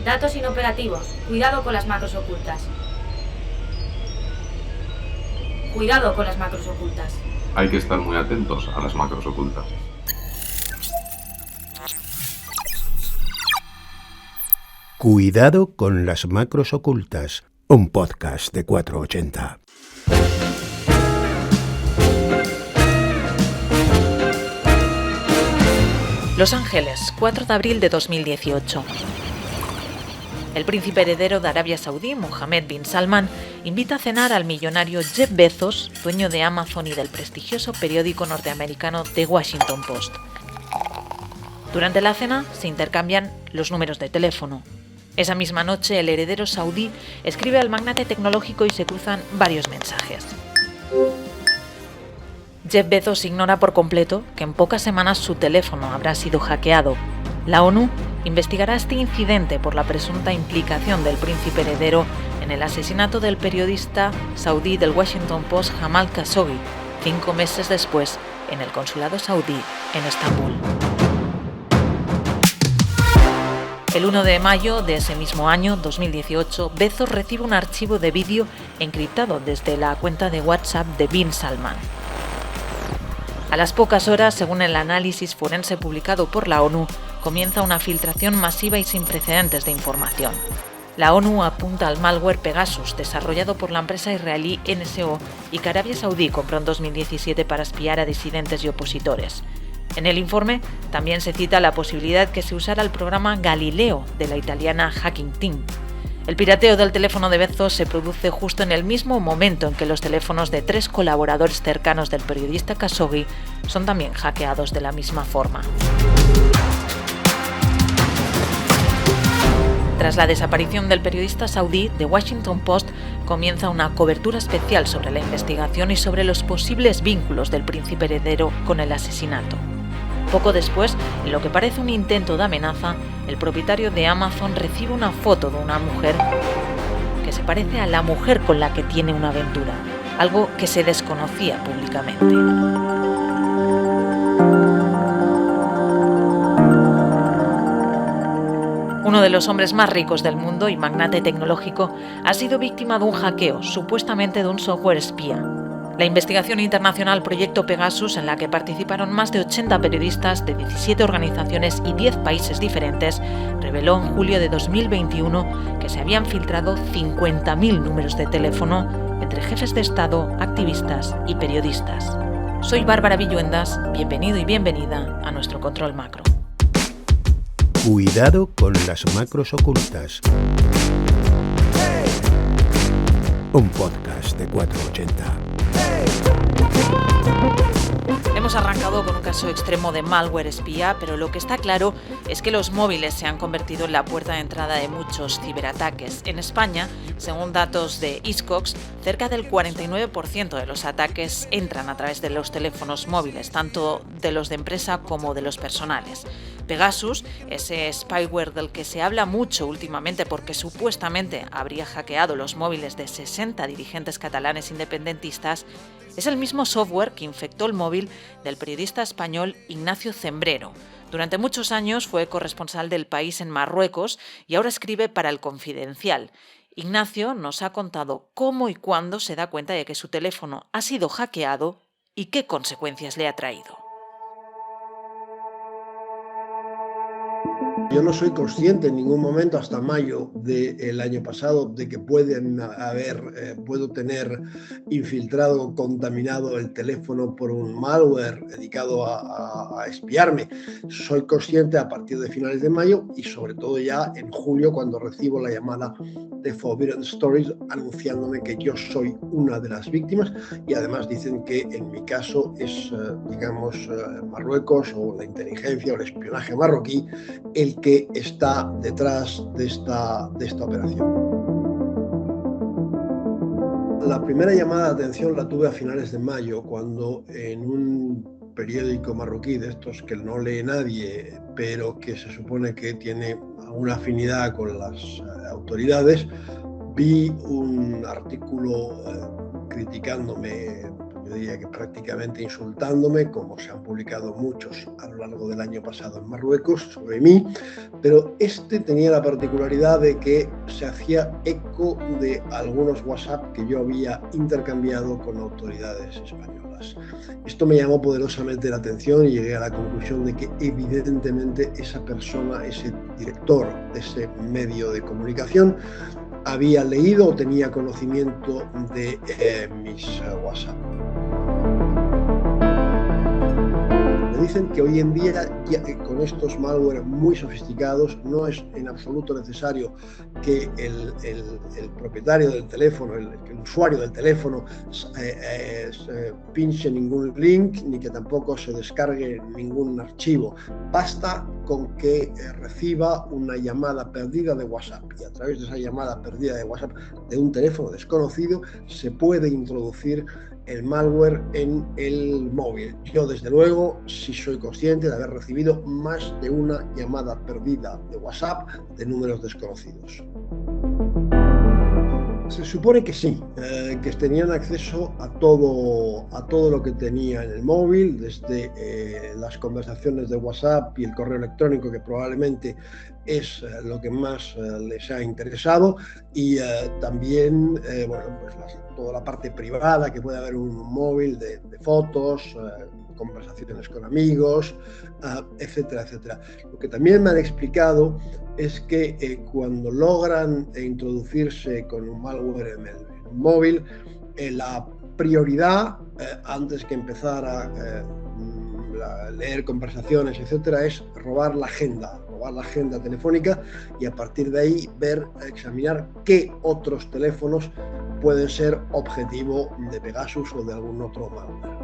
Datos inoperativos. Cuidado con las macros ocultas. Cuidado con las macros ocultas. Hay que estar muy atentos a las macros ocultas. Cuidado con las macros ocultas, un podcast de 480. Los Ángeles, 4 de abril de 2018. El príncipe heredero de Arabia Saudí, Mohammed bin Salman, invita a cenar al millonario Jeff Bezos, dueño de Amazon y del prestigioso periódico norteamericano The Washington Post. Durante la cena se intercambian los números de teléfono. Esa misma noche, el heredero saudí escribe al magnate tecnológico y se cruzan varios mensajes. Jeff Bezos ignora por completo que en pocas semanas su teléfono habrá sido hackeado. La ONU investigará este incidente por la presunta implicación del príncipe heredero en el asesinato del periodista saudí del Washington Post Jamal Khashoggi, 5 meses después, en el consulado saudí en Estambul. El 1 de mayo de ese mismo año, 2018, Bezos recibe un archivo de vídeo encriptado desde la cuenta de WhatsApp de bin Salman. A las pocas horas, según el análisis forense publicado por la ONU, comienza una filtración masiva y sin precedentes de información. La ONU apunta al malware Pegasus, desarrollado por la empresa israelí NSO y que Arabia Saudí compró en 2017 para espiar a disidentes y opositores. En el informe también se cita la posibilidad que se usara el programa Galileo de la italiana Hacking Team. El pirateo del teléfono de Bezos se produce justo en el mismo momento en que los teléfonos de 3 colaboradores cercanos del periodista Khashoggi son también hackeados de la misma forma. Tras la desaparición del periodista saudí, The Washington Post comienza una cobertura especial sobre la investigación y sobre los posibles vínculos del príncipe heredero con el asesinato. Poco después, en lo que parece un intento de amenaza, el propietario de Amazon recibe una foto de una mujer que se parece a la mujer con la que tiene una aventura, algo que se desconocía públicamente. Uno de los hombres más ricos del mundo y magnate tecnológico ha sido víctima de un hackeo, supuestamente de un software espía. La investigación internacional Proyecto Pegasus, en la que participaron más de 80 periodistas de 17 organizaciones y 10 países diferentes, reveló en julio de 2021 que se habían filtrado 50.000 números de teléfono entre jefes de Estado, activistas y periodistas. Soy Bárbara Villuendas, bienvenido y bienvenida a nuestro Control Macro. Cuidado con las macros ocultas. Un podcast de 480. Hemos arrancado con un caso extremo de malware espía, pero lo que está claro es que los móviles se han convertido en la puerta de entrada de muchos ciberataques. En España, según datos de Hiscox, cerca del 49% de los ataques entran a través de los teléfonos móviles, tanto de los de empresa como de los personales. Pegasus, ese spyware del que se habla mucho últimamente porque supuestamente habría hackeado los móviles de 60 dirigentes catalanes independentistas, es el mismo software que infectó el móvil del periodista español Ignacio Zembrero. Durante muchos años fue corresponsal del País en Marruecos y ahora escribe para El Confidencial. Ignacio nos ha contado cómo y cuándo se da cuenta de que su teléfono ha sido hackeado y qué consecuencias le ha traído. Yo no soy consciente en ningún momento hasta mayo del año pasado de que puedo tener infiltrado, contaminado el teléfono por un malware dedicado a espiarme. Soy consciente a partir de finales de mayo y sobre todo ya en julio cuando recibo la llamada de Forbidden Stories anunciándome que yo soy una de las víctimas y además dicen que en mi caso es, Marruecos o la inteligencia o el espionaje marroquí el que está detrás de esta operación. La primera llamada de atención la tuve a finales de mayo, cuando en un periódico marroquí de estos que no lee nadie, pero que se supone que tiene una afinidad con las autoridades, vi un artículo criticándome yo diría que prácticamente insultándome, como se han publicado muchos a lo largo del año pasado en Marruecos sobre mí, pero este tenía la particularidad de que se hacía eco de algunos WhatsApp que yo había intercambiado con autoridades españolas. Esto me llamó poderosamente la atención y llegué a la conclusión de que evidentemente esa persona, ese director de ese medio de comunicación, había leído o tenía conocimiento de mis WhatsApp. Me dicen que hoy en día, con estos malware muy sofisticados, no es en absoluto necesario que el propietario del teléfono, el usuario del teléfono, pinche ningún link ni que tampoco se descargue ningún archivo. Basta con que reciba una llamada perdida de WhatsApp, y a través de esa llamada perdida de WhatsApp de un teléfono desconocido se puede introducir el malware en el móvil. Yo, desde luego, sí soy consciente de haber recibido más de una llamada perdida de WhatsApp de números desconocidos. Se supone que sí, que tenían acceso a todo lo que tenía en el móvil, desde las conversaciones de WhatsApp y el correo electrónico, que probablemente es lo que más les ha interesado, y también toda la parte privada que puede haber en un móvil de fotos, conversaciones con amigos, etcétera, etcétera. Lo que también me han explicado es que cuando logran introducirse con un malware en el móvil, la prioridad, antes que empezar a leer conversaciones, etcétera, es robar la agenda telefónica, y a partir de ahí examinar qué otros teléfonos pueden ser objetivo de Pegasus o de algún otro malware.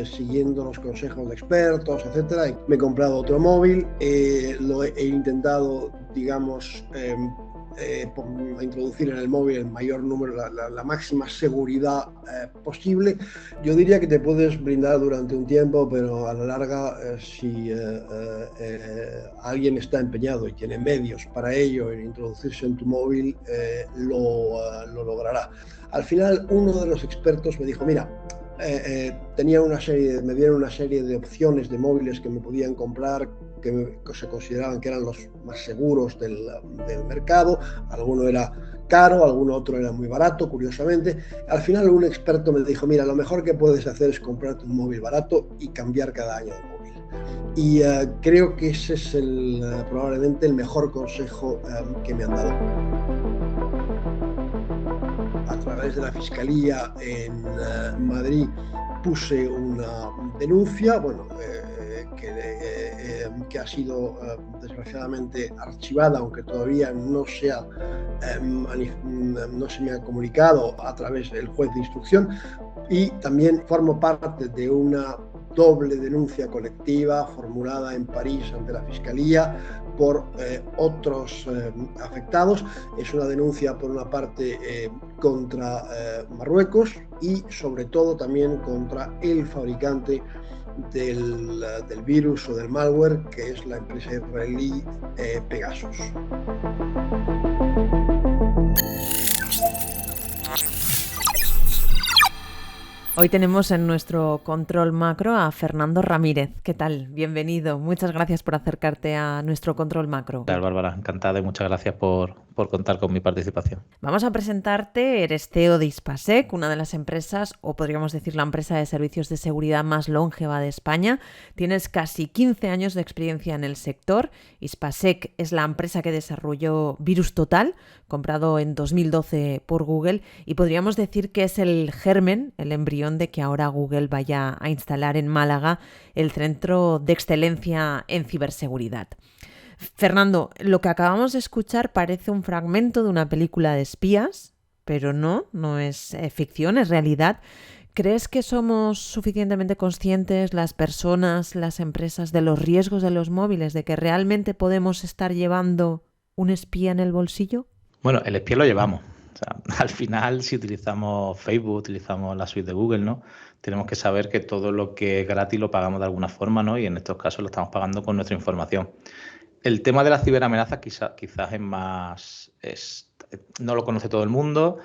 Siguiendo los consejos de expertos, etcétera, me he comprado otro móvil, lo he intentado, digamos, introducir en el móvil el mayor número, la máxima seguridad posible. Yo diría que te puedes brindar durante un tiempo, pero a la larga, si alguien está empeñado y tiene medios para ello, en introducirse en tu móvil, lo logrará. Al final, uno de los expertos me dijo, mira, me dieron una serie de opciones de móviles que me podían comprar, que se consideraban que eran los más seguros del mercado. Alguno era caro, alguno otro era muy barato, curiosamente. Al final un experto me dijo, mira, lo mejor que puedes hacer es comprarte un móvil barato y cambiar cada año de móvil. Y creo que ese es probablemente el mejor consejo que me han dado. A través de la Fiscalía en Madrid puse una denuncia, que ha sido desgraciadamente archivada, aunque todavía no se me ha comunicado a través del juez de instrucción, y también formo parte de una doble denuncia colectiva formulada en París ante la Fiscalía por otros afectados. Es una denuncia, por una parte, contra Marruecos, y sobre todo también contra el fabricante del virus o del malware, que es la empresa israelí Pegasus. Hoy tenemos en nuestro control macro a Fernando Ramírez. ¿Qué tal? Bienvenido. Muchas gracias por acercarte a nuestro control macro. Claro, Bárbara, encantada y muchas gracias por contar con mi participación. Vamos a presentarte. Eres CEO de Hispasec, una de las empresas, o podríamos decir la empresa de servicios de seguridad más longeva de España. Tienes casi 15 años de experiencia en el sector. Hispasec es la empresa que desarrolló VirusTotal, comprado en 2012 por Google, y podríamos decir que es el germen, el embrión de que ahora Google vaya a instalar en Málaga el Centro de Excelencia en Ciberseguridad. Fernando, lo que acabamos de escuchar parece un fragmento de una película de espías, pero no es ficción, es realidad. ¿Crees que somos suficientemente conscientes, las personas, las empresas, de los riesgos de los móviles, de que realmente podemos estar llevando un espía en el bolsillo? Bueno, el espía lo llevamos. O sea, al final, si utilizamos Facebook, utilizamos la suite de Google, ¿no? Tenemos que saber que todo lo que es gratis lo pagamos de alguna forma, ¿no? Y en estos casos lo estamos pagando con nuestra información. El tema de la ciberamenaza quizás es más... no lo conoce todo el mundo,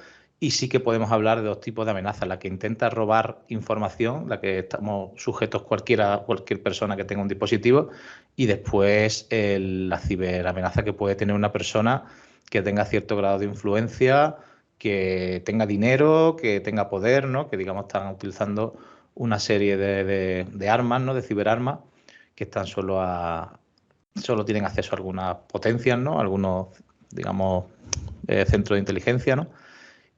Y sí que podemos hablar de dos tipos de amenazas: la que intenta robar información, la que estamos sujetos cualquier persona que tenga un dispositivo, y después la ciberamenaza que puede tener una persona que tenga cierto grado de influencia, que tenga dinero, que tenga poder, ¿no? Que digamos están utilizando una serie de armas, ¿no? De ciberarmas, que están solo tienen acceso a algunas potencias, ¿no? Algunos, digamos, centros de inteligencia, ¿no?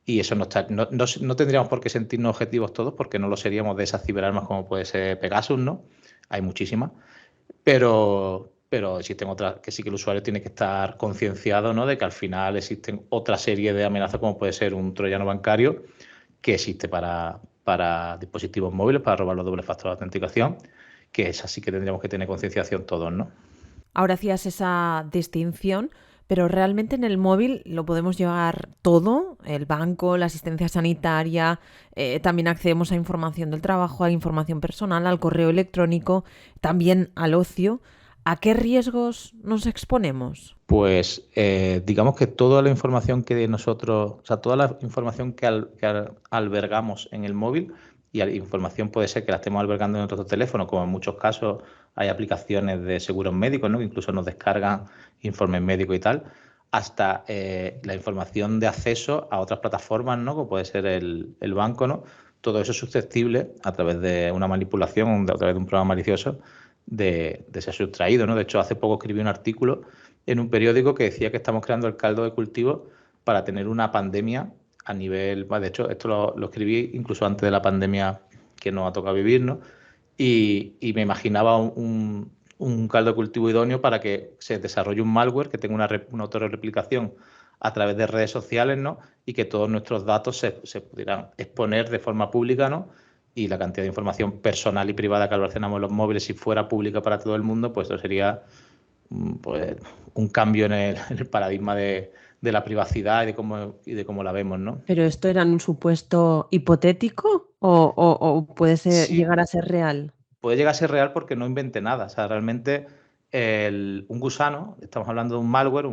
Y eso no tendríamos por qué sentirnos objetivos todos, porque no lo seríamos de esas ciberarmas como puede ser Pegasus, ¿no? Hay muchísimas. Pero existen otras que sí que el usuario tiene que estar concienciado, ¿no? De que al final existen otra serie de amenazas, como puede ser un troyano bancario, que existe para dispositivos móviles, para robar los dobles factores de autenticación, que es así que tendríamos que tener concienciación todos, ¿no? Ahora hacías esa distinción, pero realmente en el móvil lo podemos llevar todo: el banco, la asistencia sanitaria, también accedemos a información del trabajo, a información personal, al correo electrónico, también al ocio. ¿A qué riesgos nos exponemos? Pues digamos que toda la información que nosotros, o sea, toda la información que albergamos en el móvil, y la información puede ser que la estemos albergando en otro teléfono, como en muchos casos hay aplicaciones de seguros médicos, ¿no? Que incluso nos descargan informes médicos y tal, hasta la información de acceso a otras plataformas, ¿no? Como puede ser el banco, ¿no? Todo eso es susceptible, a través de una manipulación, a través de un programa malicioso, de ser sustraído, ¿no? De hecho, hace poco escribí un artículo en un periódico que decía que estamos creando el caldo de cultivo para tener una pandemia a nivel... De hecho, esto lo escribí incluso antes de la pandemia que nos ha tocado vivir, ¿no? Y me imaginaba un caldo de cultivo idóneo para que se desarrolle un malware que tenga una autorreplicación a través de redes sociales, ¿no? Y que todos nuestros datos se pudieran exponer de forma pública, ¿no? Y la cantidad de información personal y privada que almacenamos en los móviles, si fuera pública para todo el mundo, pues eso sería, pues, un cambio en el paradigma de la privacidad y de cómo la vemos, ¿no? ¿Pero esto era un supuesto hipotético o puede Sí. llegar a ser real? Puede llegar a ser real porque no inventé nada. O sea, realmente un gusano, estamos hablando de un malware,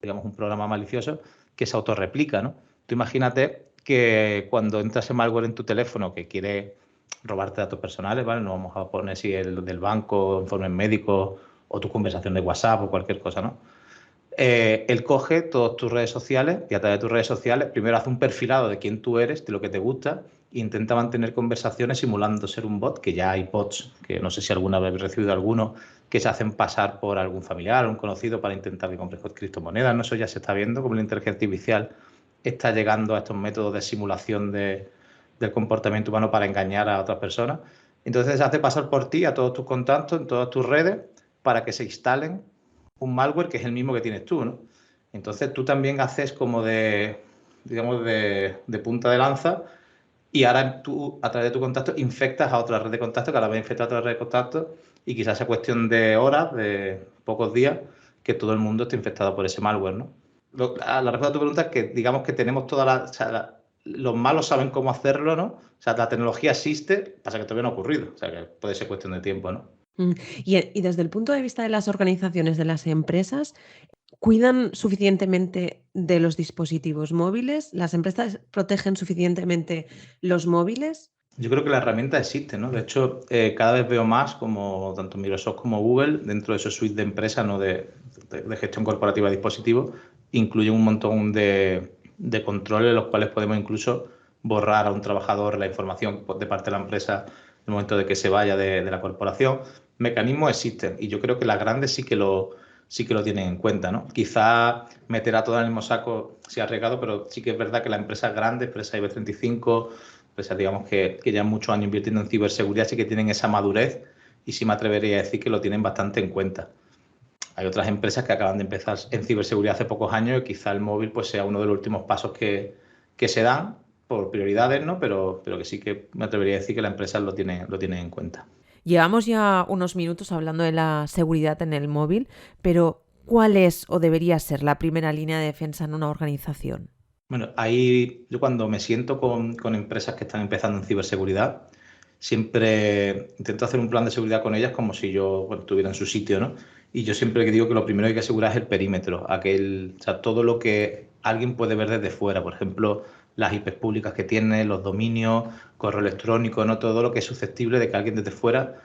digamos un programa malicioso que se autorreplica, ¿no? Tú imagínate que cuando entra ese malware en tu teléfono que quiere robarte datos personales, ¿vale? No vamos a poner si el del banco, informes médicos o tu conversación de WhatsApp o cualquier cosa, ¿no? Él coge todas tus redes sociales y a través de tus redes sociales primero hace un perfilado de quién tú eres, de lo que te gusta, e intenta mantener conversaciones simulando ser un bot, que ya hay bots, que no sé si alguna vez habéis recibido alguno, que se hacen pasar por algún familiar o un conocido para intentar que compres criptomonedas, ¿no? Eso ya se está viendo, como la inteligencia artificial está llegando a estos métodos de simulación del comportamiento humano para engañar a otras personas. Entonces se hace pasar por ti, a todos tus contactos, en todas tus redes, para que se instalen un malware que es el mismo que tienes tú, ¿no? Entonces tú también haces como digamos, de punta de lanza, y ahora tú, a través de tu contacto, infectas a otra red de contactos, que ahora va a infectar a otra red de contactos, y quizás sea cuestión de horas, de pocos días, que todo el mundo esté infectado por ese malware, ¿no? La respuesta a tu pregunta es que digamos que tenemos los malos saben cómo hacerlo, ¿no? O sea, la tecnología existe, pasa que todavía no ha ocurrido, o sea, que puede ser cuestión de tiempo, ¿no? Y desde el punto de vista de las organizaciones, de las empresas, ¿cuidan suficientemente de los dispositivos móviles? ¿Las empresas protegen suficientemente los móviles? Yo creo que la herramienta existe, ¿no? De hecho, cada vez veo más como tanto Microsoft como Google, dentro de su suite de empresas, ¿no? de gestión corporativa de dispositivos, incluyen un montón de controles, los cuales podemos incluso borrar a un trabajador la información de parte de la empresa en el momento de que se vaya de la corporación. Mecanismos existen y yo creo que las grandes sí que lo tienen en cuenta, ¿no? Quizá meter a todo en el mismo saco se ha arriesgado, pero sí que es verdad que las empresas grandes, empresas IBEX 35, empresas, digamos, que ya muchos años invirtiendo en ciberseguridad, sí que tienen esa madurez y sí me atrevería a decir que lo tienen bastante en cuenta. Hay otras empresas que acaban de empezar en ciberseguridad hace pocos años y quizá el móvil pues sea uno de los últimos pasos que se dan por prioridades, ¿no? Pero que sí que me atrevería a decir que las empresas lo tienen en cuenta. Llevamos ya unos minutos hablando de la seguridad en el móvil, pero ¿cuál es o debería ser la primera línea de defensa en una organización? Bueno, ahí yo cuando me siento con empresas que están empezando en ciberseguridad, siempre intento hacer un plan de seguridad con ellas como si yo estuviera en su sitio, ¿no? Y yo siempre digo que lo primero que hay que asegurar es el perímetro, o sea, todo lo que alguien puede ver desde fuera. Por ejemplo, las IPs públicas que tiene, los dominios, correo electrónico, ¿no? Todo lo que es susceptible de que alguien desde fuera,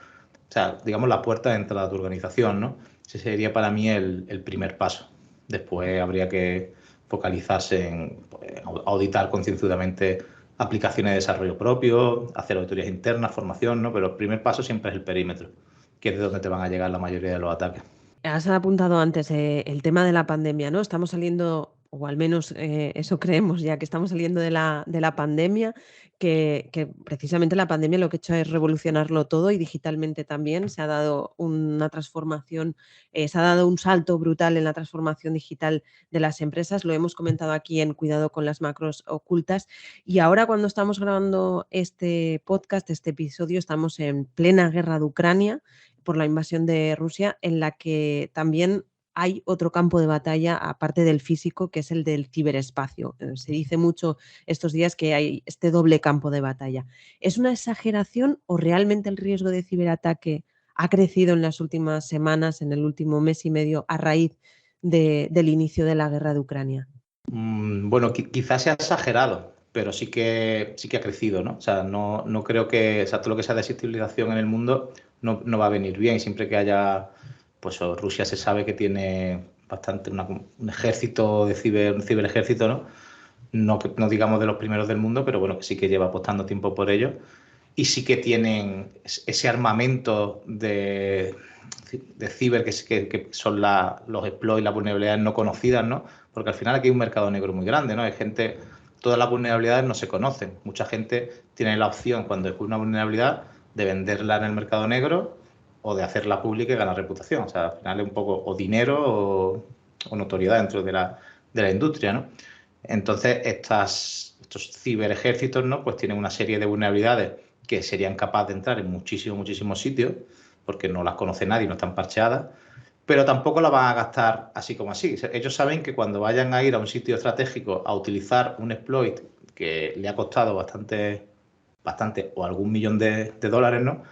o sea, digamos, la puerta de entrada a tu organización, ¿no? Ese sería para mí el primer paso. Después habría que focalizarse en auditar concienzudamente aplicaciones de desarrollo propio, hacer auditorías internas, formación, ¿no? Pero el primer paso siempre es el perímetro, que es de donde te van a llegar la mayoría de los ataques. Has apuntado antes el tema de la pandemia, ¿no? Estamos saliendo, o al menos eso creemos ya, que estamos saliendo de la pandemia, que precisamente la pandemia lo que ha hecho es revolucionarlo todo y digitalmente también. Se ha dado una transformación, se ha dado un salto brutal en la transformación digital de las empresas. Lo hemos comentado aquí en Cuidado con las macros ocultas. Y ahora cuando estamos grabando este podcast, este episodio, estamos en plena guerra de Ucrania por la invasión de Rusia, en la que también hay otro campo de batalla aparte del físico, que es el del ciberespacio. Se dice mucho estos días que hay este doble campo de batalla. ¿Es una exageración o realmente el riesgo de ciberataque ha crecido en las últimas semanas, en el último mes y medio, a raíz del inicio de la guerra de Ucrania? Bueno, quizás sea exagerado, pero sí que ha crecido, ¿no? O sea, no creo que, o sea, todo lo que sea desestabilización en el mundo no va a venir bien. Siempre que haya, pues Rusia se sabe que tiene bastante un ejército de un ciberejército, ¿no? No digamos de los primeros del mundo, pero bueno, que sí que lleva apostando tiempo por ello. Y sí que tienen ese armamento de ciber que son los exploits, las vulnerabilidades no conocidas, ¿no? Porque al final aquí hay un mercado negro muy grande, ¿no? Hay gente, todas las vulnerabilidades no se conocen. Mucha gente tiene la opción, cuando descubre una vulnerabilidad, de venderla en el mercado negro o de hacerla pública y ganar reputación. O sea, al final es un poco o dinero o notoriedad dentro de la industria, ¿no? Entonces, estos ciberejércitos, ¿no? Pues tienen una serie de vulnerabilidades que serían capaces de entrar en muchísimos sitios, porque no las conoce nadie, no están parcheadas, pero tampoco las van a gastar así como así. Ellos saben que cuando vayan a ir a un sitio estratégico a utilizar un exploit que le ha costado bastante o algún millón de dólares, ¿no?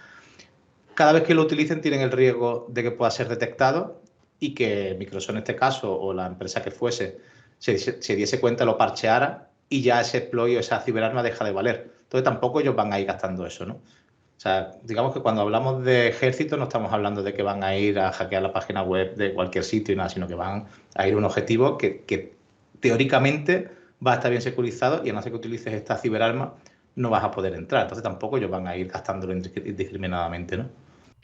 Cada vez que lo utilicen tienen el riesgo de que pueda ser detectado y que Microsoft en este caso, o la empresa que fuese, se diese cuenta, lo parcheara y ya ese exploit o esa ciberarma deja de valer. Entonces tampoco ellos van a ir gastando eso, ¿no? O sea, digamos que cuando hablamos de ejército no estamos hablando de que van a ir a hackear la página web de cualquier sitio y nada, sino que van a ir a un objetivo que teóricamente va a estar bien securizado y a no ser que utilices esta ciberarma no vas a poder entrar. Entonces tampoco ellos van a ir gastándolo indiscriminadamente, ¿no?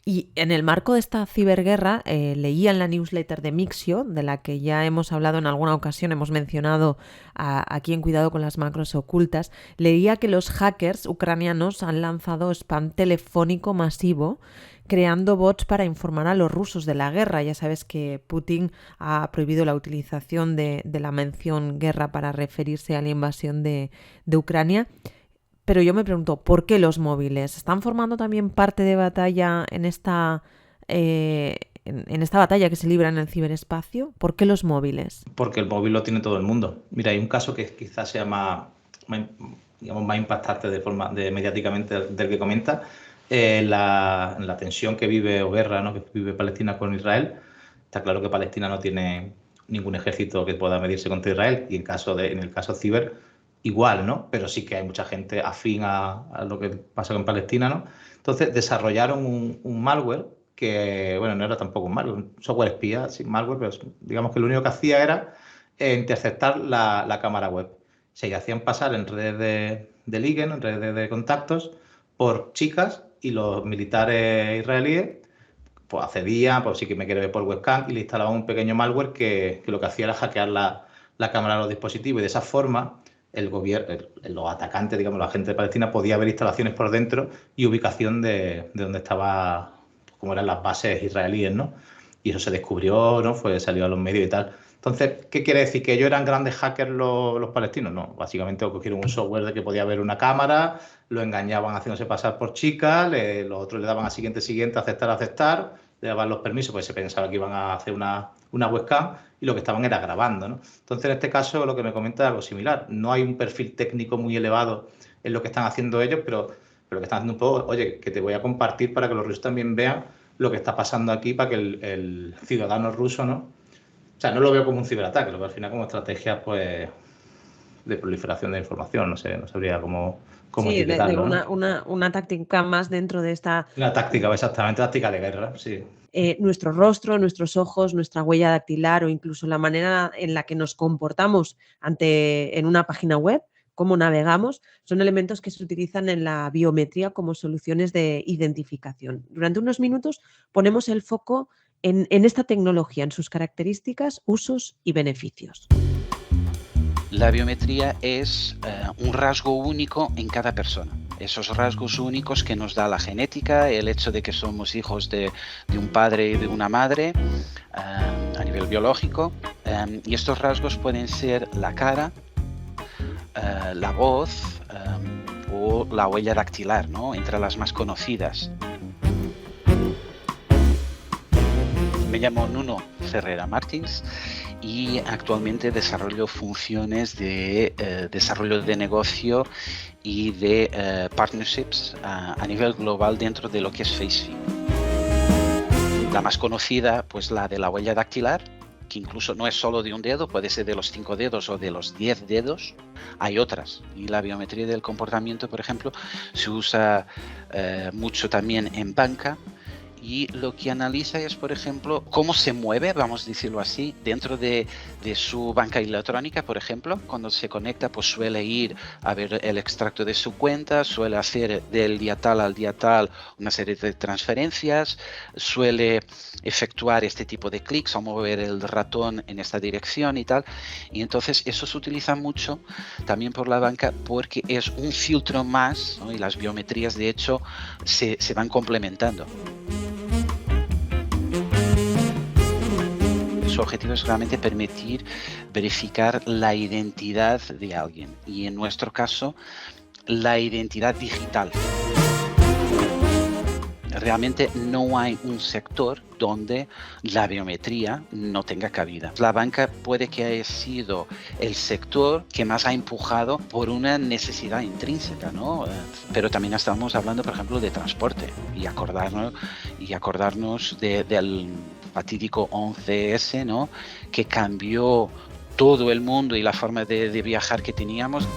Y en el marco de esta ciberguerra, leía en la newsletter de Mixio, de la que ya hemos hablado en alguna ocasión, hemos mencionado aquí en Cuidado con las macros ocultas, leía que los hackers ucranianos han lanzado spam telefónico masivo, creando bots para informar a los rusos de la guerra. Ya sabes que Putin ha prohibido la utilización de la mención guerra para referirse a la invasión de Ucrania. Pero yo me pregunto, ¿por qué los móviles? ¿Están formando también parte de batalla en esta batalla que se libra en el ciberespacio? ¿Por qué los móviles? Porque el móvil lo tiene todo el mundo. Mira, hay un caso que quizás sea más impactante mediáticamente del que comenta. La tensión que vive o guerra, ¿no? Que vive Palestina con Israel. Está claro que Palestina no tiene ningún ejército que pueda medirse contra Israel y en el caso ciber igual, ¿no? Pero sí que hay mucha gente afín a lo que pasa con Palestina, ¿no? Entonces desarrollaron un malware que, bueno, no era tampoco un malware, un software espía, sin malware, pero digamos que lo único que hacía era interceptar la cámara web. Se hacían pasar en redes de liguen, en redes de contactos, por chicas y los militares israelíes pues accedían, pues sí que me quiere ver por webcam y le instalaban un pequeño malware que lo que hacía era hackear la cámara de los dispositivos y de esa forma el gobierno, los atacantes, digamos, la gente de Palestina podía ver instalaciones por dentro y ubicación de donde estaba, como eran las bases israelíes, ¿no? Y eso se descubrió, ¿no? Salió a los medios y tal. Entonces, ¿qué quiere decir? ¿Que ellos eran grandes hackers los palestinos? No, básicamente cogieron un software de que podía ver una cámara, lo engañaban haciéndose pasar por chicas, los otros le daban a siguiente, aceptar, le daban los permisos, pues se pensaba que iban a hacer una webcam y lo que estaban era grabando, ¿no? Entonces, en este caso, lo que me comenta es algo similar. No hay un perfil técnico muy elevado en lo que están haciendo ellos, pero lo que están haciendo un poco, oye, que te voy a compartir para que los rusos también vean lo que está pasando aquí, para que el ciudadano ruso, ¿no? O sea, no lo veo como un ciberataque, lo veo al final como estrategia, pues de proliferación de información, no sabría cómo sí, etiquetarlo, ¿no? una táctica más dentro de esta... La táctica, exactamente, táctica de guerra, sí. Nuestro rostro, nuestros ojos, nuestra huella dactilar o incluso la manera en la que nos comportamos en una página web, cómo navegamos, son elementos que se utilizan en la biometría como soluciones de identificación. Durante unos minutos ponemos el foco en esta tecnología, en sus características, usos y beneficios. La biometría es un rasgo único en cada persona. Esos rasgos únicos que nos da la genética, el hecho de que somos hijos de un padre y de una madre a nivel biológico. Y estos rasgos pueden ser la cara, la voz o la huella dactilar, ¿no? Entre las más conocidas. Me llamo Nuno Ferreira Martins y actualmente desarrollo funciones de desarrollo de negocio y de partnerships a nivel global dentro de lo que es FaceFi. La más conocida, pues la de la huella dactilar, que incluso no es solo de un dedo, puede ser de los 5 dedos o de los 10 dedos. Hay otras. Y la biometría del comportamiento, por ejemplo, se usa mucho también en banca. Y lo que analiza es, por ejemplo, cómo se mueve, vamos a decirlo así, dentro de su banca electrónica, por ejemplo. Cuando se conecta, pues suele ir a ver el extracto de su cuenta, suele hacer del día tal al día tal una serie de transferencias, suele efectuar este tipo de clics o mover el ratón en esta dirección y tal. Y entonces eso se utiliza mucho también por la banca porque es un filtro más, ¿no? Y las biometrías, de hecho, se van complementando. Su objetivo es realmente permitir verificar la identidad de alguien y en nuestro caso la identidad digital. Realmente no hay un sector donde la biometría no tenga cabida. La banca puede que haya sido el sector que más ha empujado por una necesidad intrínseca, ¿no? Pero también estamos hablando, por ejemplo, de transporte y acordarnos del fatídico 11S, ¿no? Que cambió todo el mundo y la forma de viajar que teníamos.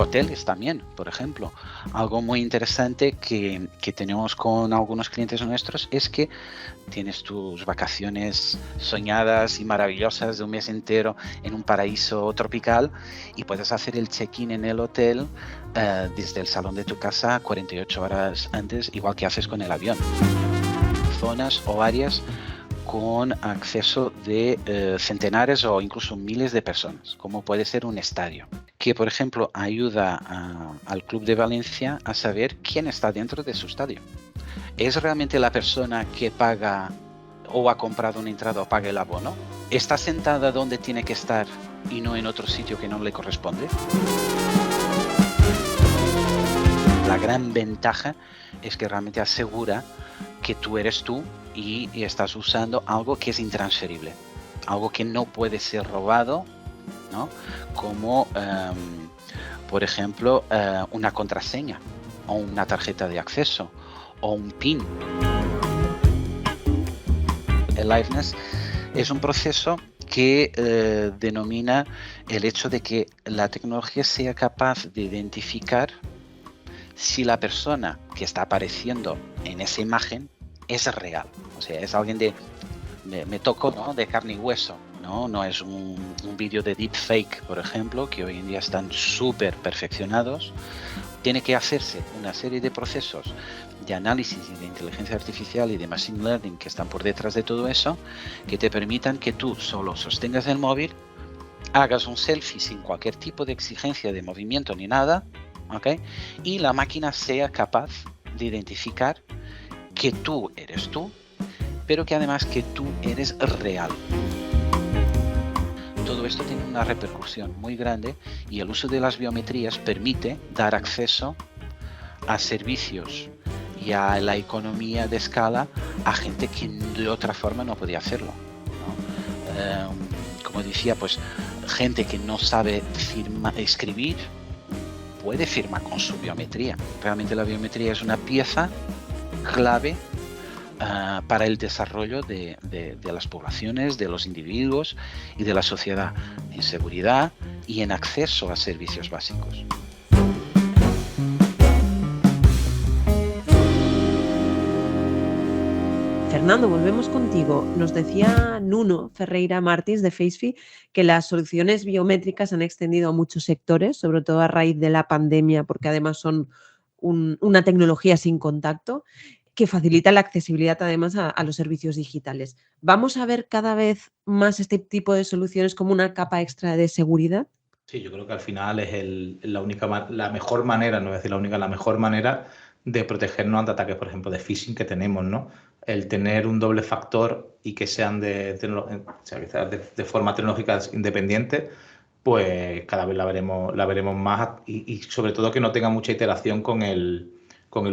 Hoteles también, por ejemplo. Algo muy interesante que tenemos con algunos clientes nuestros es que tienes tus vacaciones soñadas y maravillosas de un mes entero en un paraíso tropical y puedes hacer el check-in en el hotel desde el salón de tu casa 48 horas antes, igual que haces con el avión. Zonas o áreas con acceso de centenares o incluso miles de personas, como puede ser un estadio, que por ejemplo ayuda al Club de Valencia a saber quién está dentro de su estadio. ¿Es realmente la persona que paga o ha comprado una entrada o paga el abono? ¿Está sentada donde tiene que estar y no en otro sitio que no le corresponde? La gran ventaja es que realmente asegura que tú eres tú y estás usando algo que es intransferible, algo que no puede ser robado, ¿no? Como por ejemplo una contraseña o una tarjeta de acceso o un PIN. El liveness es un proceso que denomina el hecho de que la tecnología sea capaz de identificar si la persona que está apareciendo en esa imagen es real, o sea, es alguien me toco, ¿no? De carne y hueso, no es un vídeo de deepfake, por ejemplo, que hoy en día están súper perfeccionados. Tiene que hacerse una serie de procesos de análisis y de inteligencia artificial y de machine learning que están por detrás de todo eso, que te permitan que tú solo sostengas el móvil, hagas un selfie sin cualquier tipo de exigencia de movimiento ni nada, ¿okay? Y la máquina sea capaz de identificar que tú eres tú, pero que además que tú eres real. Todo esto tiene una repercusión muy grande y el uso de las biometrías permite dar acceso a servicios y a la economía de escala a gente que de otra forma no podía hacerlo, ¿no? Como decía, pues gente que no sabe escribir puede firmar con su biometría. Realmente la biometría es una pieza clave para el desarrollo de las poblaciones, de los individuos y de la sociedad, en seguridad y en acceso a servicios básicos. Fernando, volvemos contigo. Nos decía Nuno Ferreira Martins de Facefy que las soluciones biométricas han extendido a muchos sectores, sobre todo a raíz de la pandemia, porque además son una tecnología sin contacto que facilita la accesibilidad además a los servicios digitales. ¿Vamos a ver cada vez más este tipo de soluciones como una capa extra de seguridad? Sí, yo creo que al final es la mejor manera, no voy a decir la única, la mejor manera de protegernos ante ataques, por ejemplo, de phishing que tenemos, ¿no? El tener un doble factor y que sean de forma tecnológica independiente, pues cada vez la veremos más y sobre todo que no tenga mucha iteración con el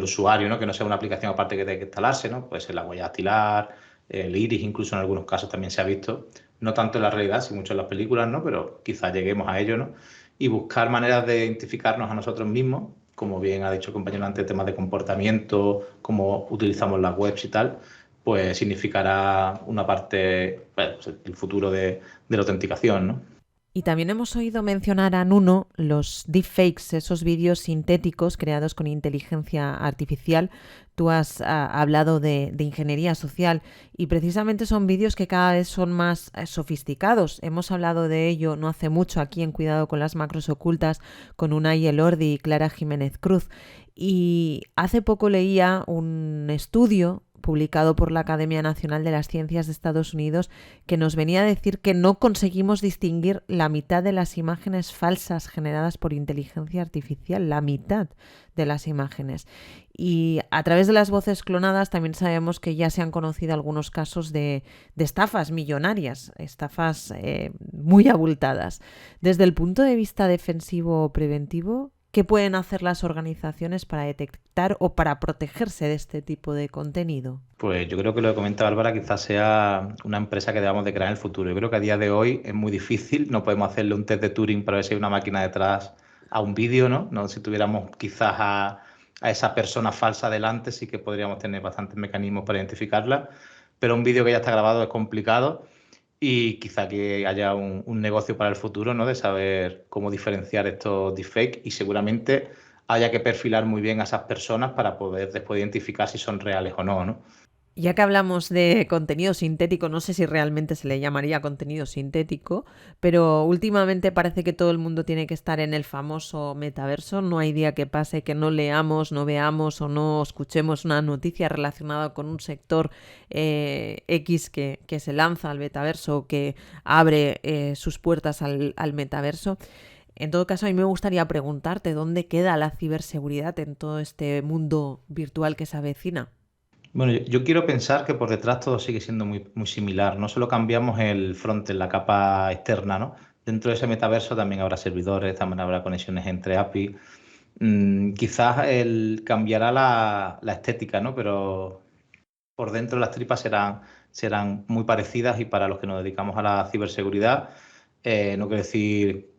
usuario, ¿no? Que no sea una aplicación aparte que tenga que instalarse, ¿no? Puede ser la huella dactilar, el iris, incluso en algunos casos también se ha visto, no tanto en la realidad, sino mucho en las películas, ¿no? Pero quizás lleguemos a ello, ¿no? Y buscar maneras de identificarnos a nosotros mismos, como bien ha dicho el compañero antes, temas de comportamiento, cómo utilizamos las webs y tal, pues significará una parte, pues, el futuro de la autenticación, ¿no? Y también hemos oído mencionar a Nuno los deepfakes, esos vídeos sintéticos creados con inteligencia artificial. Tú has hablado de ingeniería social y precisamente son vídeos que cada vez son más sofisticados. Hemos hablado de ello no hace mucho aquí en Cuidado con las Macros Ocultas con Unai Elordi y Clara Jiménez Cruz. Y hace poco leía un estudio publicado por la Academia Nacional de las Ciencias de Estados Unidos, que nos venía a decir que no conseguimos distinguir la mitad de las imágenes falsas generadas por inteligencia artificial, la mitad de las imágenes. Y a través de las voces clonadas también sabemos que ya se han conocido algunos casos de estafas millonarias, estafas muy abultadas. Desde el punto de vista defensivo o preventivo, ¿qué pueden hacer las organizaciones para detectar o para protegerse de este tipo de contenido? Pues yo creo que lo que comenta Bárbara quizás sea una empresa que debamos de crear en el futuro. Yo creo que a día de hoy es muy difícil, no podemos hacerle un test de Turing para ver si hay una máquina detrás a un vídeo, ¿no? No, si tuviéramos quizás a esa persona falsa delante, sí que podríamos tener bastantes mecanismos para identificarla, pero un vídeo que ya está grabado es complicado. Y quizá que haya un negocio para el futuro, ¿no? De saber cómo diferenciar estos deepfakes y seguramente haya que perfilar muy bien a esas personas para poder después identificar si son reales o no, ¿no? Ya que hablamos de contenido sintético, no sé si realmente se le llamaría contenido sintético, pero últimamente parece que todo el mundo tiene que estar en el famoso metaverso. No hay día que pase que no leamos, no veamos o no escuchemos una noticia relacionada con un sector X que se lanza al metaverso o que abre sus puertas al metaverso. En todo caso, a mí me gustaría preguntarte dónde queda la ciberseguridad en todo este mundo virtual que se avecina. Bueno, yo quiero pensar que por detrás todo sigue siendo muy, muy similar. No solo cambiamos el frontend, la capa externa, ¿no? Dentro de ese metaverso también habrá servidores, también habrá conexiones entre API. Quizás cambiará la estética, ¿no? Pero por dentro las tripas serán muy parecidas y para los que nos dedicamos a la ciberseguridad, no quiero decir,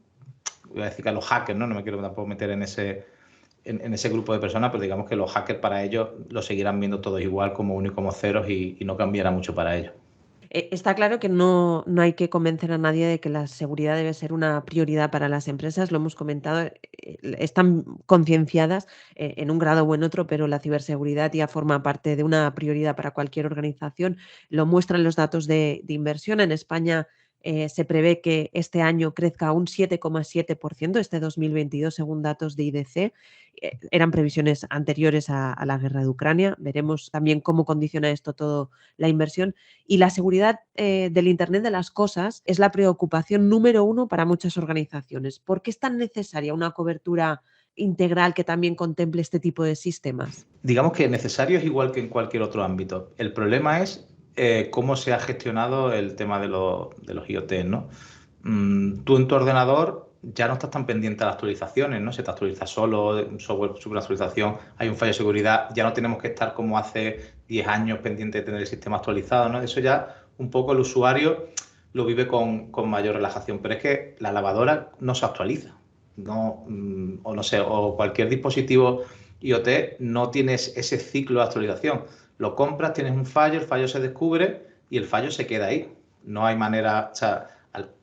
voy a decir que a los hackers, ¿no? No me quiero tampoco meter en ese grupo de personas, pero digamos que los hackers para ellos lo seguirán viendo todos igual como uno y como ceros y no cambiará mucho para ellos. Está claro que no hay que convencer a nadie de que la seguridad debe ser una prioridad para las empresas, lo hemos comentado, están concienciadas en un grado o en otro, pero la ciberseguridad ya forma parte de una prioridad para cualquier organización. Lo muestran los datos de inversión. En España se prevé que este año crezca un 7,7%, este 2022, según datos de IDC. Eran previsiones anteriores a la guerra de Ucrania. Veremos también cómo condiciona esto todo la inversión. Y la seguridad del Internet de las cosas es la preocupación número uno para muchas organizaciones. ¿Por qué es tan necesaria una cobertura integral que también contemple este tipo de sistemas? Digamos que necesario es igual que en cualquier otro ámbito. El problema es cómo se ha gestionado el tema de los IoT, ¿no? Tú en tu ordenador ya no estás tan pendiente a las actualizaciones, ¿no? Se te actualiza solo, un software super actualización, hay un fallo de seguridad, ya no tenemos que estar como hace 10 años pendiente de tener el sistema actualizado, ¿no? Eso ya un poco el usuario lo vive con mayor relajación, pero es que la lavadora no se actualiza, ¿no? O no sé, o cualquier dispositivo IoT no tienes ese ciclo de actualización. Lo compras, tienes un fallo, el fallo se descubre y el fallo se queda ahí. No hay manera, o sea,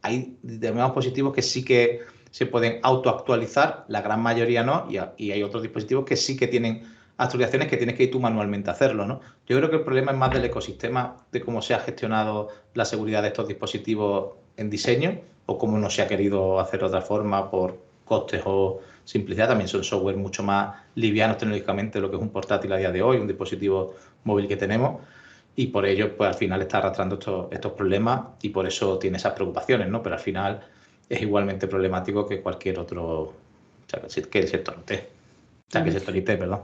hay determinados dispositivos que sí que se pueden autoactualizar, la gran mayoría no, y hay otros dispositivos que sí que tienen actualizaciones que tienes que ir tú manualmente a hacerlo, ¿no? Yo creo que el problema es más del ecosistema, de cómo se ha gestionado la seguridad de estos dispositivos en diseño o cómo no se ha querido hacer de otra forma por costes o simplicidad. También son software mucho más livianos tecnológicamente de lo que es un portátil a día de hoy, un dispositivo móvil que tenemos, y por ello pues al final está arrastrando estos problemas y por eso tiene esas preocupaciones, ¿no? Pero al final es igualmente problemático que cualquier otro, o sea, que el sector IT. O sea, que el sector IT, perdón.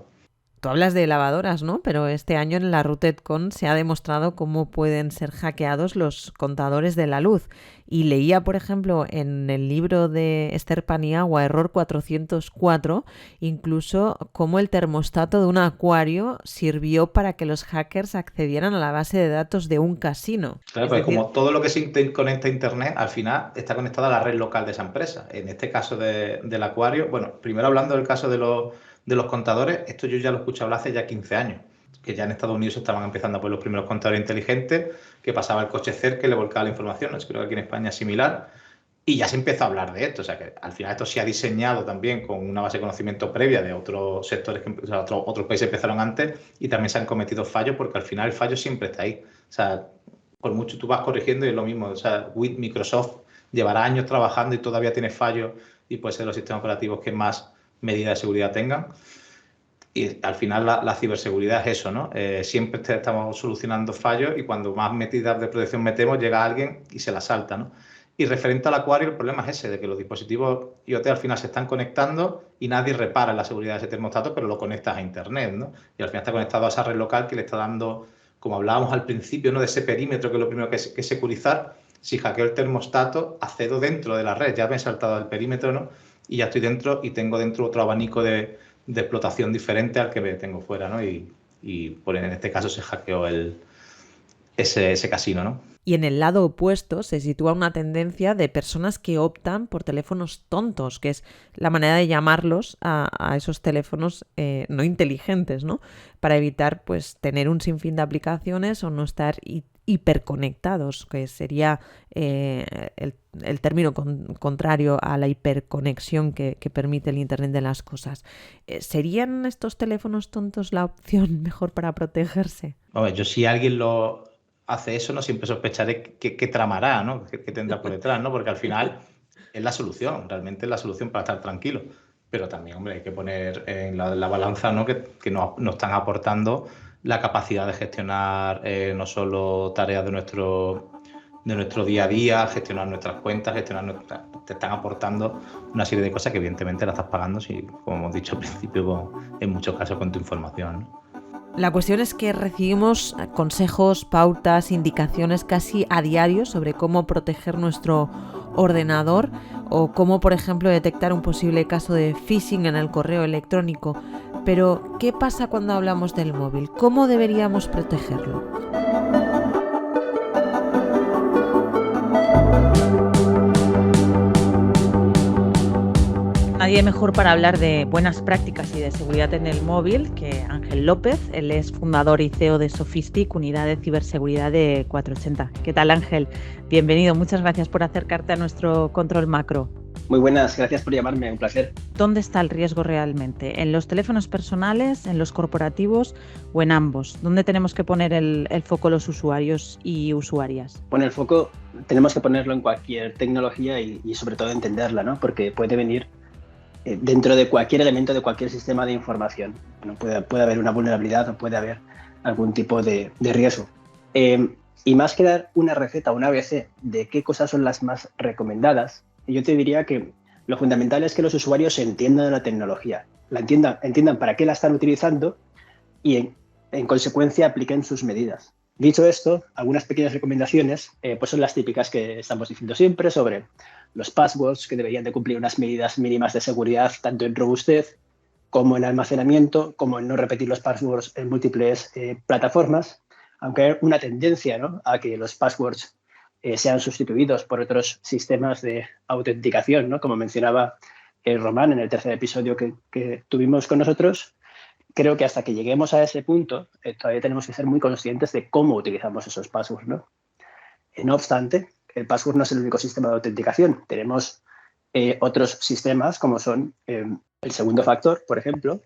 Tú hablas de lavadoras, ¿no? Pero este año en la RootedCon se ha demostrado cómo pueden ser hackeados los contadores de la luz. Y leía, por ejemplo, en el libro de Esther Paniagua, Error 404, incluso cómo el termostato de un acuario sirvió para que los hackers accedieran a la base de datos de un casino. Claro, pues como todo lo que se conecta a Internet, al final está conectado a la red local de esa empresa. En este caso del acuario, bueno, primero hablando del caso de los contadores, esto yo ya lo he escuchado hablar hace ya 15 años, que ya en Estados Unidos estaban empezando a poner los primeros contadores inteligentes, que pasaba el coche cerca y le volcaba la información. Creo que aquí en España es similar, y ya se empezó a hablar de esto. O sea que al final esto se ha diseñado también con una base de conocimiento previa de otros sectores, o sea, otros países empezaron antes, y también se han cometido fallos porque al final el fallo siempre está ahí. O sea, por mucho tú vas corrigiendo y es lo mismo. O sea, Microsoft llevará años trabajando y todavía tiene fallos, y puede ser los sistemas operativos que más medidas de seguridad tengan. Y al final la ciberseguridad es eso, ¿no? Siempre estamos solucionando fallos y cuando más medidas de protección metemos, llega alguien y se la salta, ¿no? Y referente al acuario, el problema es ese, de que los dispositivos IoT al final se están conectando y nadie repara la seguridad de ese termostato, pero lo conectas a Internet, ¿no? Y al final está conectado a esa red local que le está dando, como hablábamos al principio, ¿no? De ese perímetro que es lo primero que securizar. Si hackeo el termostato, accedo dentro de la red, ya me he saltado el perímetro, ¿no? Y ya estoy dentro y tengo dentro otro abanico de explotación diferente al que tengo fuera, ¿no? Y en este caso se hackeó ese casino, ¿no? Y en el lado opuesto se sitúa una tendencia de personas que optan por teléfonos tontos, que es la manera de llamarlos a esos teléfonos no inteligentes, ¿no? Para evitar pues tener un sinfín de aplicaciones o no estar hiperconectados, que sería el término contrario a la hiperconexión que permite el Internet de las cosas. ¿Serían estos teléfonos tontos la opción mejor para protegerse? Hombre, yo si alguien lo hace eso, no siempre sospecharé que tramará, ¿no? Que tendrá por detrás, ¿no? Porque al final es la solución, realmente es la solución para estar tranquilo. Pero también, hombre, hay que poner en la balanza, ¿no? Que nos están aportando la capacidad de gestionar no solo tareas de nuestro día a día, gestionar nuestras cuentas, te están aportando una serie de cosas que evidentemente la estás pagando, si, como hemos dicho al principio, en muchos casos con tu información, ¿no? La cuestión es que recibimos consejos, pautas, indicaciones casi a diario sobre cómo proteger nuestro ordenador o cómo, por ejemplo, detectar un posible caso de phishing en el correo electrónico. Pero, ¿qué pasa cuando hablamos del móvil? ¿Cómo deberíamos protegerlo? Nadie mejor para hablar de buenas prácticas y de seguridad en el móvil que Ángel López. Él es fundador y CEO de Sofistic, unidad de ciberseguridad de 480. ¿Qué tal, Ángel? Bienvenido. Muchas gracias por acercarte a nuestro control macro. Muy buenas, gracias por llamarme, un placer. ¿Dónde está el riesgo realmente? ¿En los teléfonos personales, en los corporativos o en ambos? ¿Dónde tenemos que poner el foco los usuarios y usuarias? Bueno, el foco tenemos que ponerlo en cualquier tecnología y sobre todo entenderla, ¿no? Porque puede venir dentro de cualquier elemento de cualquier sistema de información. Bueno, puede haber una vulnerabilidad o puede haber algún tipo de riesgo. Y más que dar una receta, una ABC de qué cosas son las más recomendadas, yo te diría que lo fundamental es que los usuarios entiendan la tecnología, entiendan para qué la están utilizando y en consecuencia apliquen sus medidas. Dicho esto, algunas pequeñas recomendaciones pues son las típicas que estamos diciendo siempre sobre los passwords, que deberían de cumplir unas medidas mínimas de seguridad tanto en robustez como en almacenamiento, como en no repetir los passwords en múltiples plataformas, aunque hay una tendencia, ¿no?, a que los passwords sean sustituidos por otros sistemas de autenticación, ¿no?, como mencionaba Román en el tercer episodio que tuvimos con nosotros. creo que hasta que lleguemos a ese punto, todavía tenemos que ser muy conscientes de cómo utilizamos esos passwords, ¿no? No obstante, el password no es el único sistema de autenticación. Tenemos otros sistemas como son el segundo factor, por ejemplo,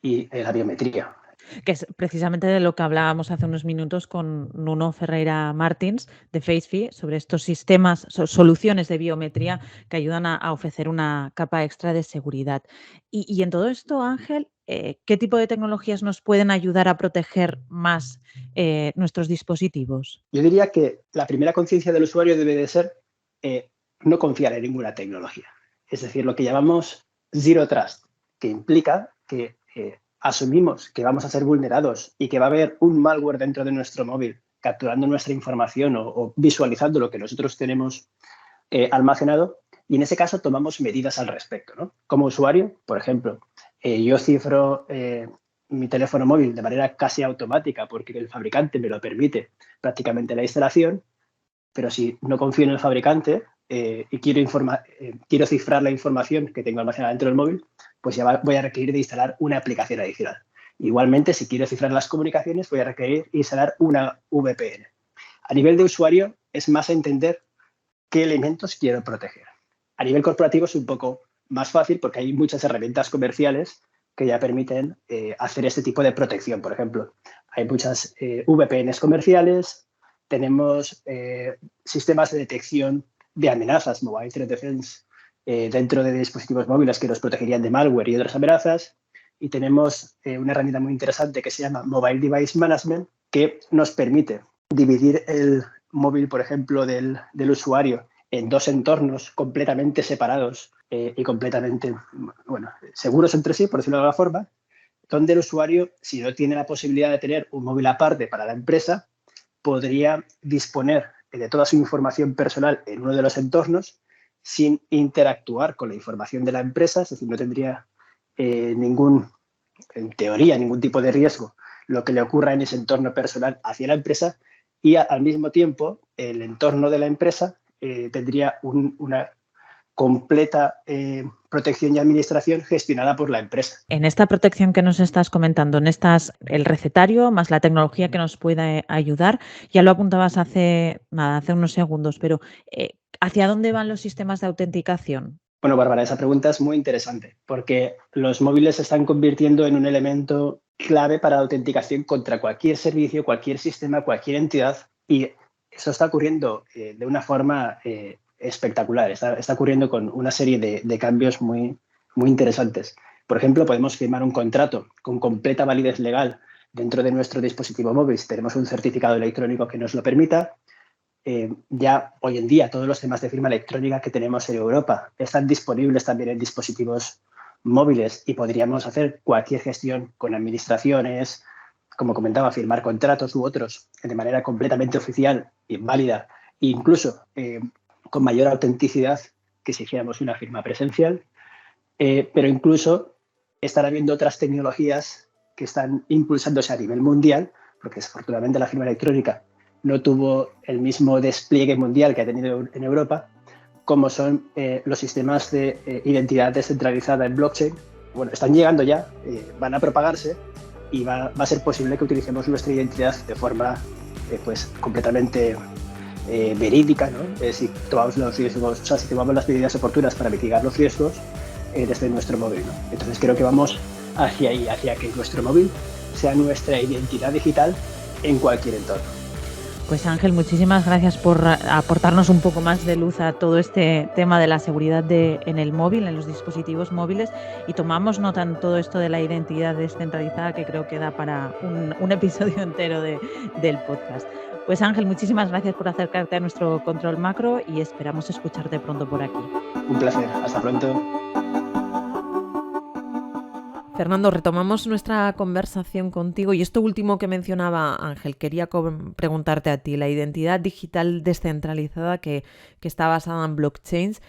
y la biometría. Que es precisamente de lo que hablábamos hace unos minutos con Nuno Ferreira Martins de FaceFi sobre estos sistemas, soluciones de biometría que ayudan a ofrecer una capa extra de seguridad. Y en todo esto, Ángel, ¿qué tipo de tecnologías nos pueden ayudar a proteger más nuestros dispositivos? Yo diría que la primera conciencia del usuario debe de ser no confiar en ninguna tecnología. Es decir, lo que llamamos Zero Trust, que implica que asumimos que vamos a ser vulnerados y que va a haber un malware dentro de nuestro móvil capturando nuestra información o visualizando lo que nosotros tenemos almacenado, y en ese caso tomamos medidas al respecto, ¿no? Como usuario, por ejemplo, yo cifro mi teléfono móvil de manera casi automática porque el fabricante me lo permite prácticamente la instalación, pero si no confío en el fabricante y quiero cifrar la información que tengo almacenada dentro del móvil, pues ya voy a requerir de instalar una aplicación adicional. Igualmente, si quiero cifrar las comunicaciones, voy a requerir instalar una VPN. A nivel de usuario, es más entender qué elementos quiero proteger. A nivel corporativo es un poco más fácil porque hay muchas herramientas comerciales que ya permiten hacer este tipo de protección. Por ejemplo, hay muchas VPNs comerciales, tenemos sistemas de detección de amenazas, Mobile Threat Defense, dentro de dispositivos móviles que nos protegerían de malware y otras amenazas. Y tenemos una herramienta muy interesante que se llama Mobile Device Management, que nos permite dividir el móvil, por ejemplo, del usuario en dos entornos completamente separados y completamente seguros entre sí, por decirlo de alguna forma, donde el usuario, si no tiene la posibilidad de tener un móvil aparte para la empresa, podría disponer de toda su información personal en uno de los entornos sin interactuar con la información de la empresa, es decir, no tendría en teoría, ningún tipo de riesgo lo que le ocurra en ese entorno personal hacia la empresa, y al mismo tiempo el entorno de la empresa tendría una completa protección y administración gestionada por la empresa. En esta protección que nos estás comentando, el recetario más la tecnología que nos puede ayudar, ya lo apuntabas hace unos segundos, pero ¿hacia dónde van los sistemas de autenticación? Bueno, Bárbara, esa pregunta es muy interesante porque los móviles se están convirtiendo en un elemento clave para la autenticación contra cualquier servicio, cualquier sistema, cualquier entidad, y eso está ocurriendo de una forma espectacular. Está ocurriendo con una serie de cambios muy, muy interesantes. Por ejemplo, podemos firmar un contrato con completa validez legal dentro de nuestro dispositivo móvil si tenemos un certificado electrónico que nos lo permita. Ya hoy en día todos los temas de firma electrónica que tenemos en Europa están disponibles también en dispositivos móviles y podríamos hacer cualquier gestión con administraciones, como comentaba, firmar contratos u otros de manera completamente oficial y válida, e incluso con mayor autenticidad que si hiciéramos una firma presencial, pero incluso están habiendo otras tecnologías que están impulsándose a nivel mundial, porque desafortunadamente la firma electrónica no tuvo el mismo despliegue mundial que ha tenido en Europa, como son los sistemas de identidad descentralizada en blockchain. Bueno, están llegando ya, van a propagarse y va a ser posible que utilicemos nuestra identidad de forma completamente verídica, ¿no? Si tomamos los riesgos, si tomamos las medidas oportunas para mitigar los riesgos desde nuestro móvil, ¿no? Entonces creo que vamos hacia ahí, hacia que nuestro móvil sea nuestra identidad digital en cualquier entorno. Pues Ángel, muchísimas gracias por aportarnos un poco más de luz a todo este tema de la seguridad en el móvil, en los dispositivos móviles, y tomamos nota en todo esto de la identidad descentralizada, que creo que da para un episodio entero del podcast. Pues Ángel, muchísimas gracias por acercarte a nuestro Control Macro y esperamos escucharte pronto por aquí. Un placer, hasta pronto. Fernando, retomamos nuestra conversación contigo y esto último que mencionaba Ángel, quería preguntarte a ti, la identidad digital descentralizada que está basada en blockchains,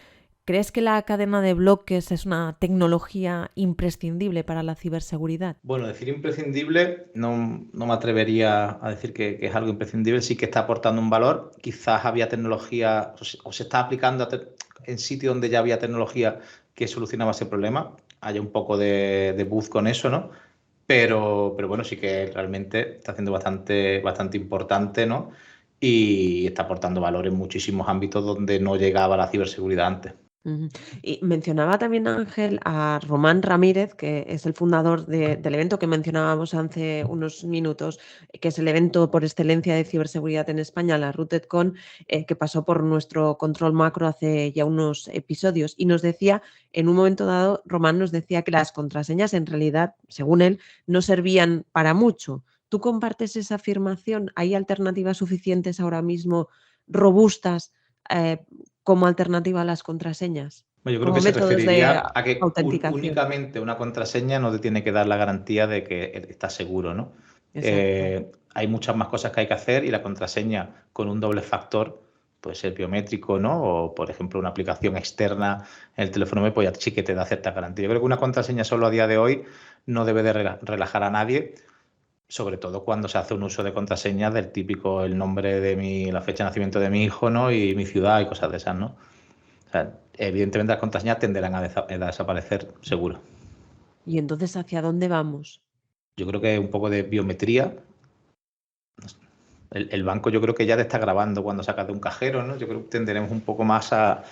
¿crees que la cadena de bloques es una tecnología imprescindible para la ciberseguridad? Bueno, decir imprescindible no me atrevería a decir que es algo imprescindible, sí que está aportando un valor, quizás había tecnología o se está aplicando en sitios donde ya había tecnología que solucionaba ese problema. Haya un poco de buzz con eso, ¿no? pero bueno, sí que realmente está haciendo bastante importante, ¿no? Y está aportando valor en muchísimos ámbitos donde no llegaba la ciberseguridad antes. Y mencionaba también, Ángel, a Román Ramírez, que es el fundador del evento que mencionábamos hace unos minutos, que es el evento por excelencia de ciberseguridad en España, la RootedCon, que pasó por nuestro control macro hace ya unos episodios. Y nos decía, en un momento dado, Román nos decía que las contraseñas en realidad, según él, no servían para mucho. ¿Tú compartes esa afirmación? ¿Hay alternativas suficientes ahora mismo robustas como alternativa a las contraseñas? Yo creo Como que se métodos de referiría a que autenticación. únicamente una contraseña no te tiene que dar la garantía de que estás seguro, ¿no? Hay muchas más cosas que hay que hacer y la contraseña con un doble factor puede ser biométrico, ¿no? O, por ejemplo, una aplicación externa en el teléfono móvil, pues ya sí que te da cierta garantía. Yo creo que una contraseña solo a día de hoy no debe de relajar a nadie, sobre todo cuando se hace un uso de contraseñas del típico el nombre de la fecha de nacimiento de mi hijo, ¿no? Y mi ciudad y cosas de esas, ¿no? O sea, evidentemente las contraseñas tenderán a desaparecer seguro. ¿Y entonces hacia dónde vamos? Yo creo que un poco de biometría. El banco yo creo que ya te está grabando cuando sacas de un cajero, ¿no? Yo creo que tenderemos un poco más a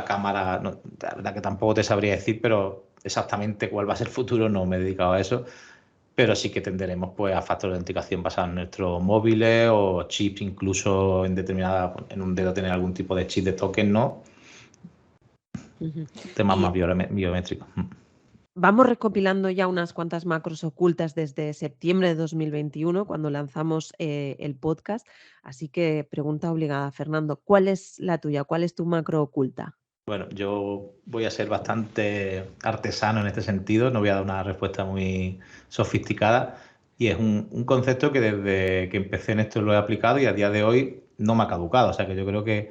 cámara. No, la verdad que tampoco te sabría decir, pero exactamente cuál va a ser el futuro no me he dedicado a eso. Pero sí que tenderemos pues a factores de autenticación basados en nuestros móviles o chips, incluso en un dedo tener algún tipo de chip de token, ¿no? Temas más biométricos. Vamos recopilando ya unas cuantas macros ocultas desde septiembre de 2021, cuando lanzamos el podcast. Así que pregunta obligada, Fernando, ¿cuál es la tuya? ¿Cuál es tu macro oculta? Bueno, yo voy a ser bastante artesano en este sentido, no voy a dar una respuesta muy sofisticada y es un concepto que desde que empecé en esto lo he aplicado y a día de hoy no me ha caducado, o sea que yo creo que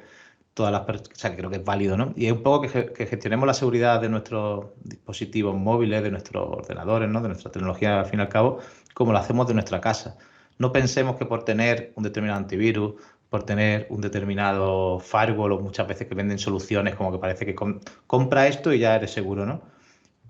que creo que es válido, ¿no? Y es un poco que gestionemos la seguridad de nuestros dispositivos móviles, de nuestros ordenadores, ¿no? De nuestra tecnología al fin y al cabo, como lo hacemos de nuestra casa. No pensemos que por tener un determinado antivirus, por tener un determinado firewall o muchas veces que venden soluciones como que parece que compra esto y ya eres seguro, ¿no?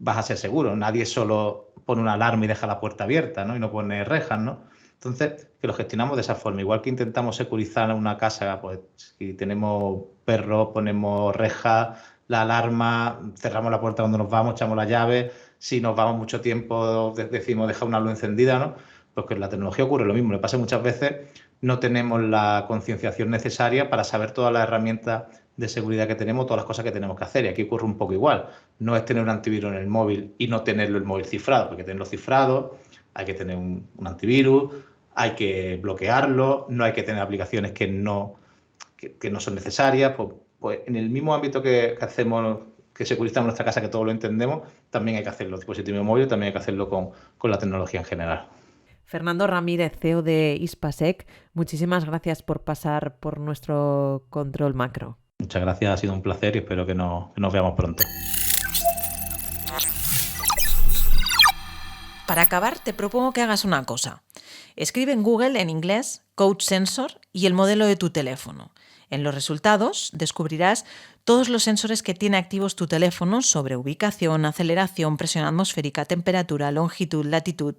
Vas a ser seguro. Nadie solo pone una alarma y deja la puerta abierta, ¿no? Y no pone rejas, ¿no? Entonces, que lo gestionamos de esa forma. Igual que intentamos securizar una casa, pues si tenemos perros, ponemos rejas, la alarma, cerramos la puerta cuando nos vamos, echamos la llave. Si nos vamos mucho tiempo, decimos dejar una luz encendida, ¿no? Pues con la tecnología ocurre lo mismo. Le pasa muchas veces, no tenemos la concienciación necesaria para saber todas las herramientas de seguridad que tenemos, todas las cosas que tenemos que hacer. Y aquí ocurre un poco igual. No es tener un antivirus en el móvil y no tenerlo el móvil cifrado, porque tenerlo cifrado, hay que tener un antivirus, hay que bloquearlo, no hay que tener aplicaciones que no son necesarias. Pues en el mismo ámbito que hacemos, que securizamos nuestra casa, que todo lo entendemos, también hay que hacerlo. Dispositivos móviles, también hay que hacerlo con la tecnología en general. Fernando Ramírez, CEO de Hispasec, muchísimas gracias por pasar por nuestro control macro. Muchas gracias, ha sido un placer y espero que nos veamos pronto. Para acabar, te propongo que hagas una cosa. Escribe en Google en inglés Code Sensor y el modelo de tu teléfono. En los resultados descubrirás todos los sensores que tiene activos tu teléfono sobre ubicación, aceleración, presión atmosférica, temperatura, longitud, latitud.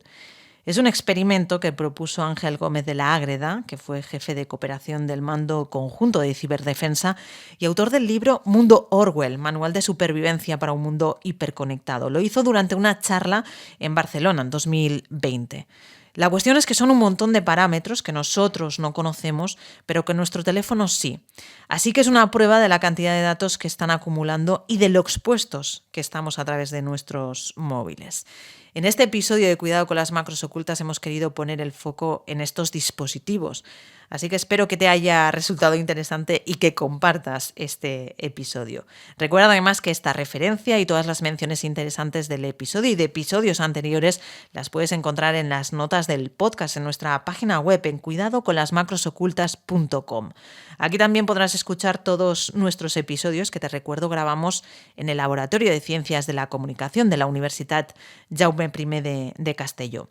Es un experimento que propuso Ángel Gómez de la Ágreda, que fue jefe de cooperación del Mando Conjunto de Ciberdefensa y autor del libro Mundo Orwell, Manual de Supervivencia para un Mundo Hiperconectado. Lo hizo durante una charla en Barcelona en 2020. La cuestión es que son un montón de parámetros que nosotros no conocemos, pero que nuestro teléfono sí. Así que es una prueba de la cantidad de datos que están acumulando y de lo expuestos que estamos a través de nuestros móviles. En este episodio de Cuidado con las macros ocultas hemos querido poner el foco en estos dispositivos. Así que espero que te haya resultado interesante y que compartas este episodio. Recuerda además que esta referencia y todas las menciones interesantes del episodio y de episodios anteriores las puedes encontrar en las notas del podcast en nuestra página web en cuidadoconlasmacrosocultas.com. Aquí también podrás escuchar todos nuestros episodios que te recuerdo grabamos en el Laboratorio de Ciencias de la Comunicación de la Universitat Jaume I de Castelló.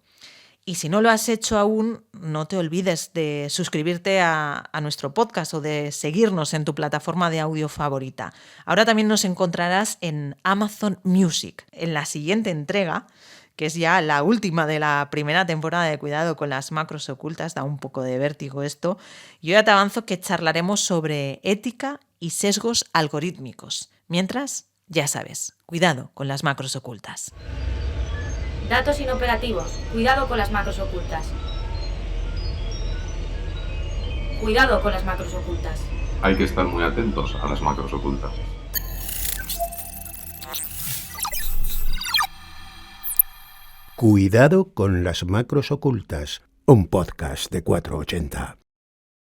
Y si no lo has hecho aún, no te olvides de suscribirte a nuestro podcast o de seguirnos en tu plataforma de audio favorita. Ahora también nos encontrarás en Amazon Music. En la siguiente entrega que es ya la última de la primera temporada de Cuidado con las macros ocultas. Da un poco de vértigo esto. Yo ya te avanzo que charlaremos sobre ética y sesgos algorítmicos. Mientras, ya sabes, cuidado con las macros ocultas. Datos inoperativos. Cuidado con las macros ocultas. Cuidado con las macros ocultas. Hay que estar muy atentos a las macros ocultas. Cuidado con las macros ocultas, un podcast de 480.